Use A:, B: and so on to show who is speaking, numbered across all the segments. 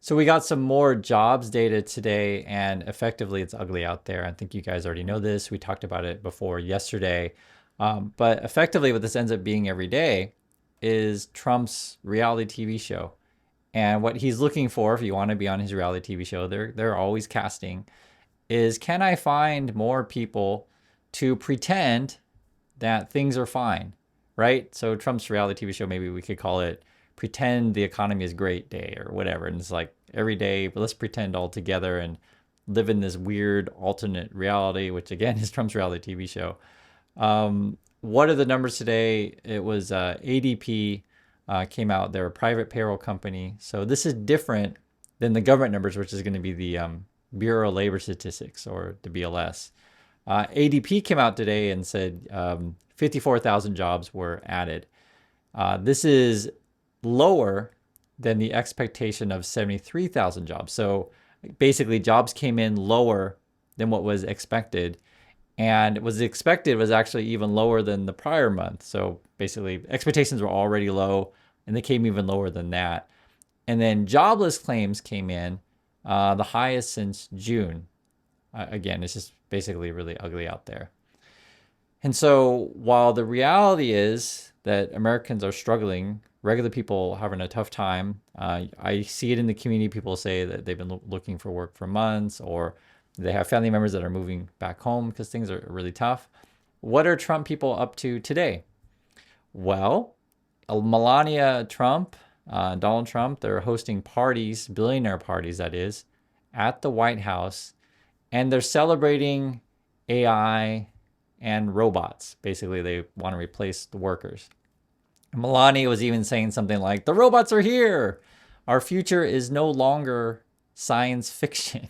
A: So we got some more jobs data today, and effectively it's ugly out there. I think you guys already know this. We talked about it before yesterday. But effectively what this ends up being every day is Trump's reality TV show. And what he's looking for, if you want to be on his reality TV show, they're always casting, is can I find more people to pretend that things are fine, right? So Trump's reality TV show, maybe we could call it Pretend the Economy is Great Day or whatever. And it's like every day, let's pretend all together and live in this weird alternate reality, which again is Trump's reality TV show. What are the numbers today? It was ADP came out. They're a private payroll company. So this is different than the government numbers, which is going to be the Bureau of Labor Statistics, or the BLS. ADP came out today and said 54,000 jobs were added. This is lower than the expectation of 73,000 jobs. So basically jobs came in lower than what was expected. And what was expected was actually even lower than the prior month. So basically expectations were already low and they came even lower than that. And then jobless claims came in the highest since June. Again, it's just basically really ugly out there. And so while the reality is that Americans are struggling, regular people having a tough time, I see it in the community. People say that they've been looking for work for months, or they have family members that are moving back home because things are really tough. What are Trump people up to today? Well, Melania Trump, Donald Trump, they're hosting parties, billionaire parties that is, at the White House, and they're celebrating AI and robots. Basically, they want to replace the workers. Melania was even saying something like, the robots are here. Our future is no longer science fiction.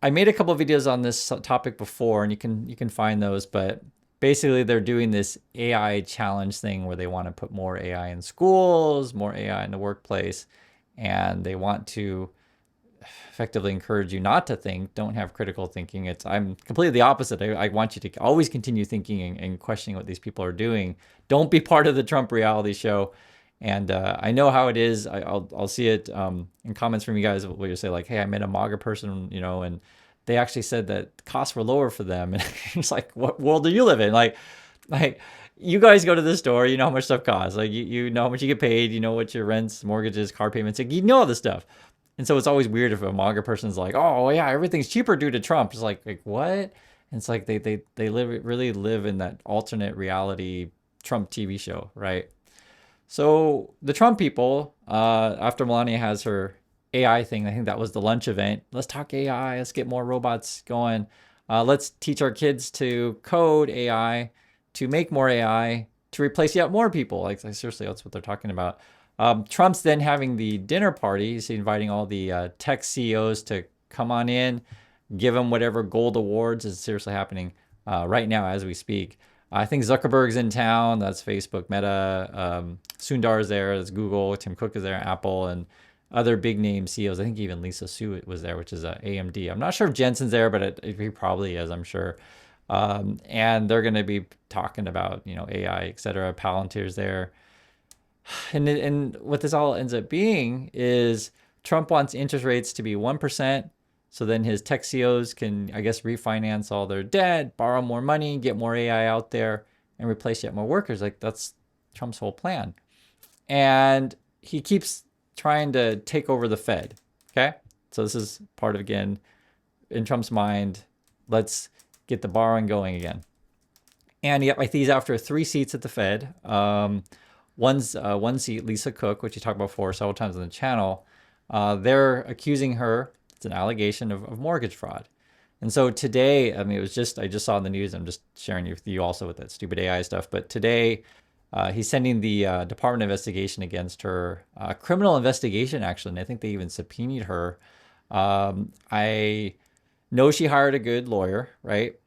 A: I made a couple of videos on this topic before, and you can find those, but basically they're doing this AI challenge thing where they want to put more AI in schools, more AI in the workplace, and they want to effectively encourage you not to think, don't have critical thinking. I'm completely the opposite. I want you to always continue thinking and questioning what these people are doing. Don't be part of the Trump reality show. And I know how it is. I'll see it in comments from you guys where you say like, hey, I met a MAGA person, and they actually said that costs were lower for them. And it's like, what world do you live in? Like you guys go to the store, you know how much stuff costs. Like you know how much you get paid, you know what your rents, mortgages, car payments, like, you know all this stuff. And so it's always weird if a MAGA person's like, oh yeah, everything's cheaper due to Trump. It's like what? And it's like they really live in that alternate reality Trump TV show, right? So the Trump people, after Melania has her AI thing, I think that was the lunch event. Let's talk AI. Let's get more robots going. Let's teach our kids to code AI, to make more AI, to replace yet more people. Like seriously, that's what they're talking about. Trump's then having the dinner party. He's inviting all the tech CEOs to come on in, give them whatever gold awards is seriously happening right now as we speak. I think Zuckerberg's in town. That's Facebook, Meta. Sundar's there. That's Google. Tim Cook is there. Apple and other big name CEOs. I think even Lisa Su was there, which is AMD. I'm not sure if Jensen's there, but he probably is, I'm sure. And they're going to be talking about AI, et cetera. Palantir's there. And what this all ends up being is Trump wants interest rates to be 1%. So then his tech CEOs can, I guess, refinance all their debt, borrow more money, get more AI out there, and replace yet more workers. Like that's Trump's whole plan. And he keeps trying to take over the Fed. Okay. So this is part of, again, in Trump's mind, let's get the borrowing going again. And yet, like, he's after 3 seats at the Fed. One seat, Lisa Cook, which you talked about before several times on the channel, they're accusing her, it's an allegation of mortgage fraud. And so today, I mean, I just saw in the news, I'm just sharing with you also with that stupid AI stuff, but today he's sending the Department of Investigation against her, criminal investigation actually, and I think they even subpoenaed her. I know she hired a good lawyer, right?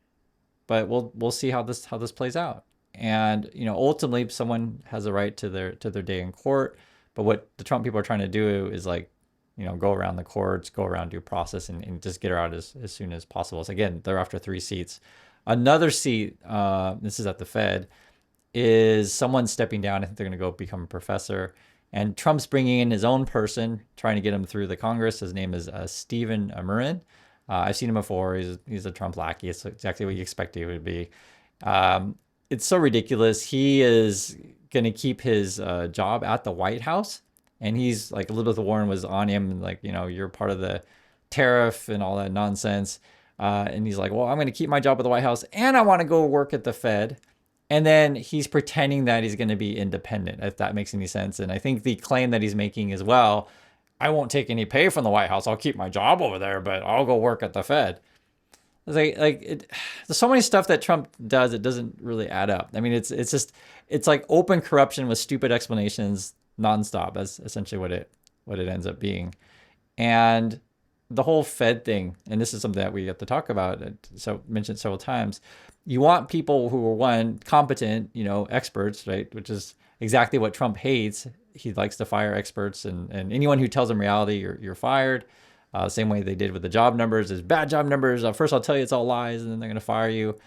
A: But we'll see how this plays out. And ultimately, someone has a right to their day in court. But what the Trump people are trying to do is like, go around the courts, go around due process, and just get her out as soon as possible. So again, they're after 3 seats. Another seat, this is at the Fed, is someone stepping down. I think they're going to go become a professor. And Trump's bringing in his own person, trying to get him through the Congress. His name is Stephen Murin. I've seen him before. He's a Trump lackey. It's exactly what you expect he would be. It's so ridiculous. He is going to keep his job at the White House. And he's like, Elizabeth Warren was on him, like, you're part of the tariff and all that nonsense. And he's like, well, I'm going to keep my job at the White House and I want to go work at the Fed. And then he's pretending that he's going to be independent, if that makes any sense. And I think the claim that he's making as well, I won't take any pay from the White House. I'll keep my job over there, but I'll go work at the Fed. There's so many stuff that Trump does, it doesn't really add up. I mean, it's like open corruption with stupid explanations nonstop. That's essentially what it ends up being. And the whole Fed thing, and this is something that we have to talk about, so mentioned several times. You want people who are, one, competent, experts, right? Which is exactly what Trump hates. He likes to fire experts, and anyone who tells him reality, you're fired. Same way they did with the job numbers, is bad job numbers. First, I'll tell you it's all lies, and then they're going to fire you.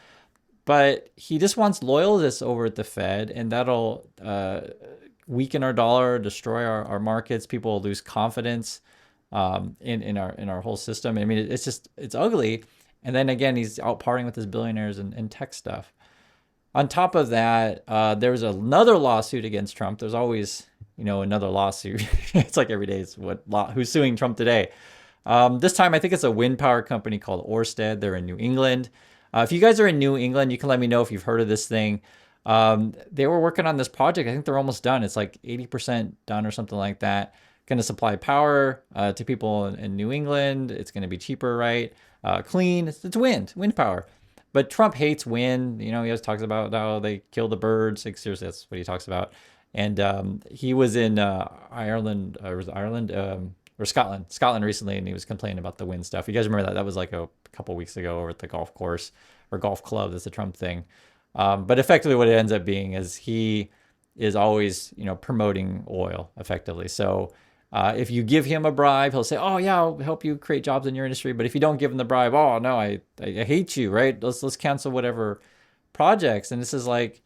A: But he just wants loyalists over at the Fed, and that'll weaken our dollar, destroy our markets. People will lose confidence in our whole system. I mean, it's ugly. And then again, he's out partying with his billionaires and tech stuff. On top of that, there was another lawsuit against Trump. There's always, another lawsuit. It's like every day is who's suing Trump today. This time, I think it's a wind power company called Ørsted. They're in New England. If you guys are in New England, you can let me know if you've heard of this thing. They were working on this project. I think they're almost done. It's like 80% done or something like that. Going to supply power to people in New England. It's going to be cheaper, right? Clean. It's wind power. But Trump hates wind. He always talks about how they kill the birds. Like, seriously, that's what he talks about. And he was in Ireland, or was it Ireland? Or Scotland recently, and he was complaining about the wind stuff. You guys remember that? That was like a couple weeks ago over at the golf course or golf club. That's the Trump thing. But effectively what it ends up being is he is always, promoting oil effectively. So if you give him a bribe, he'll say, oh yeah, I'll help you create jobs in your industry. But if you don't give him the bribe, oh no, I hate you, right? Let's cancel whatever projects. And this is like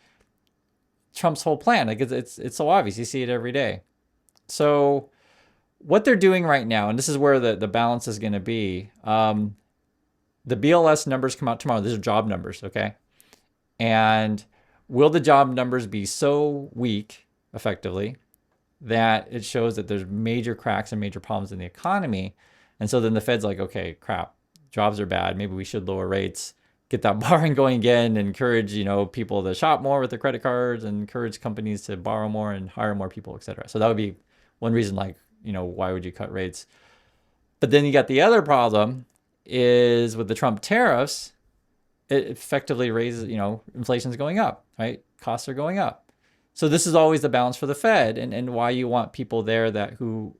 A: Trump's whole plan. Like it's so obvious. You see it every day. So what they're doing right now, and this is where the balance is going to be, the BLS numbers come out tomorrow. These are job numbers, okay? And will the job numbers be so weak, effectively, that it shows that there's major cracks and major problems in the economy? And so then the Fed's like, okay, crap, jobs are bad. Maybe we should lower rates, get that borrowing going again, encourage, people to shop more with their credit cards, and encourage companies to borrow more and hire more people, et cetera. So that would be one reason, like, why would you cut rates? But then you got the other problem is with the Trump tariffs, it effectively raises, inflation's going up, right? Costs are going up. So this is always the balance for the Fed, and why you want people there that who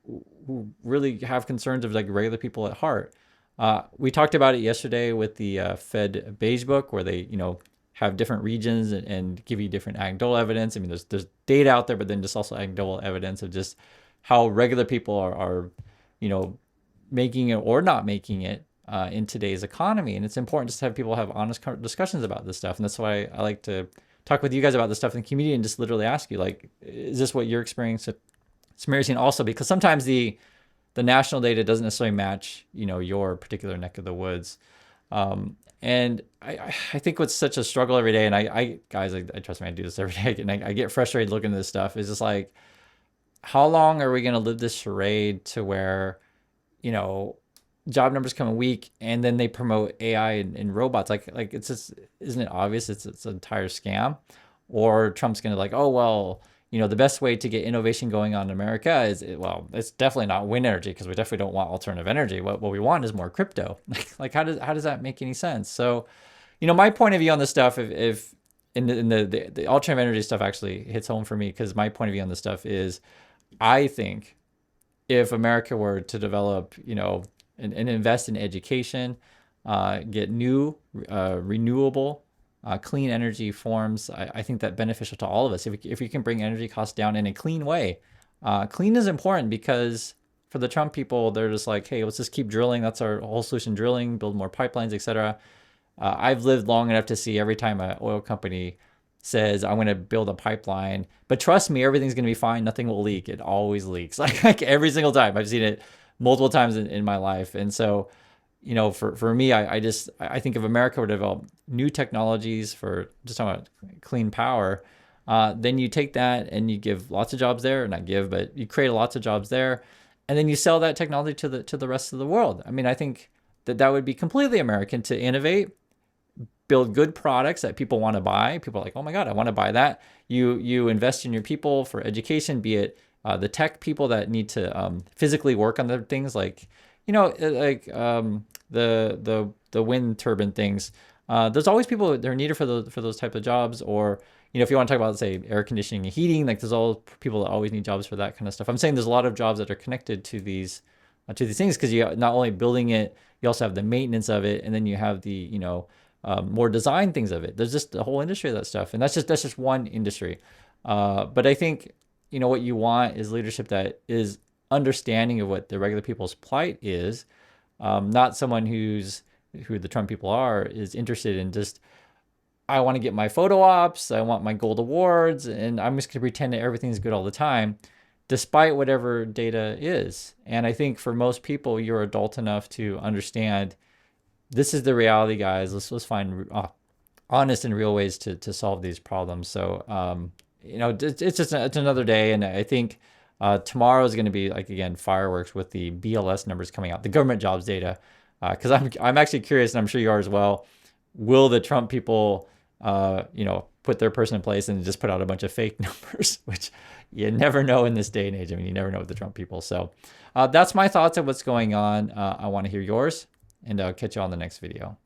A: really have concerns of like regular people at heart. We talked about it yesterday with the Fed Beige Book, where they, have different regions and give you different anecdotal evidence. I mean, there's data out there, but then just also anecdotal evidence of just how regular people are making it or not making it in today's economy. And it's important just to have people have honest discussions about this stuff. And that's why I like to talk with you guys about this stuff in the community and just literally ask you, like, is this what you're experiencing? Also, because sometimes the national data doesn't necessarily match, your particular neck of the woods. And I think what's such a struggle every day, and I trust me, I do this every day, and I get frustrated looking at this stuff, is just like, how long are we going to live this charade to where, job numbers come weak and then they promote AI and robots? Like it's just, isn't it obvious it's an entire scam? Or Trump's going to like, oh, well, the best way to get innovation going on in America is, it's definitely not wind energy, because we definitely don't want alternative energy. What we want is more crypto. Like how does that make any sense? So, my point of view on this stuff, if in the alternative energy stuff actually hits home for me, because my point of view on this stuff is, I think if America were to develop, and invest in education, get new, renewable, clean energy forms, I think that beneficial to all of us. If we can bring energy costs down in a clean way. Clean is important, because for the Trump people, they're just like, hey, let's just keep drilling. That's our whole solution: drilling, build more pipelines, etc. I've lived long enough to see every time an oil company says, I'm going to build a pipeline, but trust me, everything's going to be fine. Nothing will leak. It always leaks. Like every single time. I've seen it multiple times in my life. And so, you know, for me, I think if America were to develop new technologies for just talking about clean power, then you take that and you give lots of jobs there, not give, but you create lots of jobs there, and then you sell that technology to the rest of the world. I mean, I think that would be completely American to innovate, build good products that people want to buy. People are like, oh my God, I want to buy that. You invest in your people for education, be it the tech people that need to physically work on the things like, you know, the wind turbine things. There's always people that are needed for those type of jobs. Or, you know, if you want to talk about, say, air conditioning and heating, like there's all people that always need jobs for that kind of stuff. I'm saying there's a lot of jobs that are connected to these things, because you not only building it, you also have the maintenance of it, and then you have the, you know, more design things of it. There's just a whole industry of that stuff, and that's just one industry. But I think, you know, what you want is leadership that is understanding of what the regular people's plight is, not someone who the Trump people are, is interested in just, I want to get my photo ops, I want my gold awards, and I'm just going to pretend that everything's good all the time, despite whatever data is. And I think for most people, you're adult enough to understand this is the reality, guys. Let's find honest and real ways to solve these problems. So, you know, it's another day, and I think tomorrow is going to be, like, again, fireworks with the BLS numbers coming out, the government jobs data, because I'm actually curious, and I'm sure you are as well. Will the Trump people, you know, put their person in place and just put out a bunch of fake numbers, which you never know in this day and age. I mean, you never know with the Trump people. So that's my thoughts on what's going on. I want to hear yours, and I'll catch you on the next video.